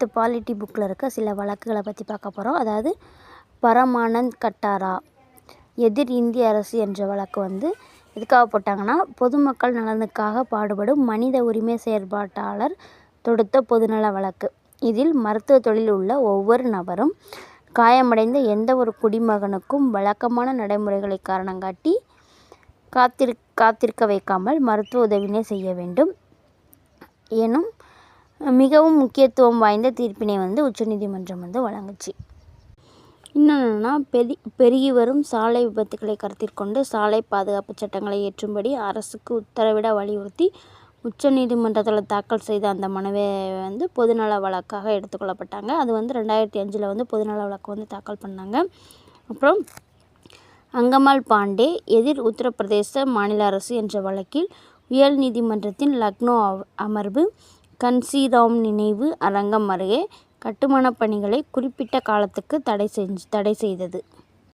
10th polity புக்கில் இருக்க சில வழக்குகளை பற்றி பார்க்க போகிறோம். அதாவது பரமானந்த் கட்டாரா எதிர் இந்திய அரசு என்ற வழக்கு எதுக்காக போட்டாங்கன்னா, பொதுமக்கள் நலனுக்காக பாடுபடும் மனித உரிமை செயற்பாட்டாளர் தொடுத்த பொதுநல வழக்கு. இதில் மருத்துவ தொழிலில் உள்ள ஒவ்வொரு நபரும் காயமடைந்த எந்த ஒரு குடிமகனுக்கும் வழக்கமான நடைமுறைகளை காரணங்காட்டி காத்திருக்க வைக்காமல் மருத்துவ உதவினை செய்ய வேண்டும் எனும் மிகவும் முக்கியத்துவம் வாய்ந்த தீர்ப்பினை உச்சநீதிமன்றம் வழங்குச்சு. இன்னொன்னா, பெருகி வரும் சாலை விபத்துக்களை கருத்தில் கொண்டு சாலை பாதுகாப்பு சட்டங்களை இயற்றும்படி அரசுக்கு உத்தரவிட வலியுறுத்தி உச்சநீதிமன்றத்தில் தாக்கல் செய்த அந்த மனுவை பொதுநல வழக்காக எடுத்துக்கொள்ளப்பட்டாங்க. அது 2005 பொதுநல வழக்கு தாக்கல் பண்ணாங்க. அப்புறம் அங்கமால் பாண்டே எதிர் உத்தரப்பிரதேச மாநில அரசு என்ற வழக்கில் உயர் நீதிமன்றத்தின் லக்னோ அமர்வு கன்சிராம் நினைவு அரங்கம் அருகே கட்டுமானப் பணிகளை குறிப்பிட்ட காலத்துக்கு தடை செய்தது.